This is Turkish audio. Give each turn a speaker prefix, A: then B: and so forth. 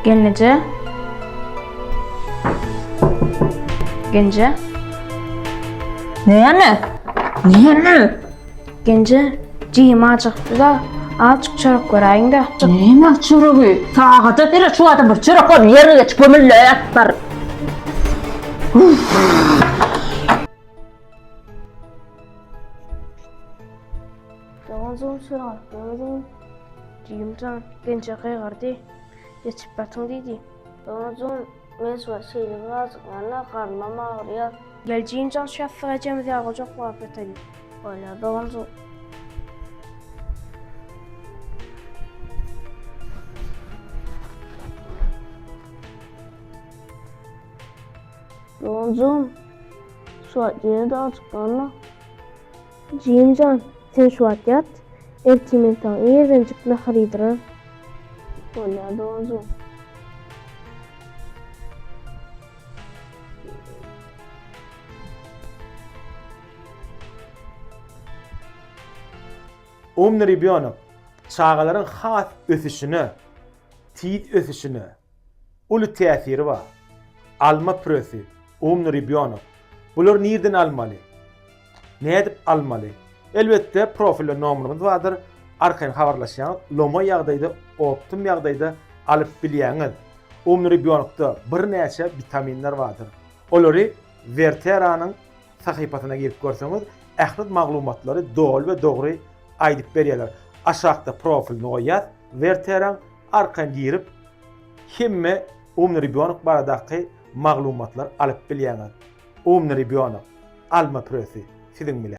A: Gence. Gence.
B: Ne?
A: Gence. Cima çıktı da azıcık çörek göreyim de.
B: Neyme çörüğü? Sağada dere şu adam bir çörek var yerine geç kömürle yatar.
A: Doğanzım çörek gördüm. Cimcan gence kaygardı. Geçip batın dedi. Doğanzım mesva şeyli azıcık yana karnım ağrıyor. Gel Cimcan şaffağa cemde ağacak muhabbet edin. Öyle doğanzım. Doğanzım. Şu an yine de azıcık yana. Cimcan sen şu an yat. Ertimentan yerden çıkma haridir. Öyle doğanzım.
C: Umnuri biyonu çağaların has ösüşünü, tiz ösüşünü, ulu tesiri var. Alma prösü, umnuri biyonu. Bular nereden almalı? Ne edip almalı? Elbette profil numarımız vardır. Arkayın haberlaşyan, loma yağdaydı, optum yağdaydı alıp bilýäňiz. Umnuri biyonukda bir näçe vitaminler vardır. Olary Vertera'nın sahypasyna girip görseňiz, ähmet maglumatlary dogry we dogry aýdyp berýärler. Aşağıda profilini goýýar, Vertera'ň arkaň girip himme umnuri biyonuk baradaky maglumatlar alıp bilýäňiz. Umnuri biyonuk alma prösi sizin bilen.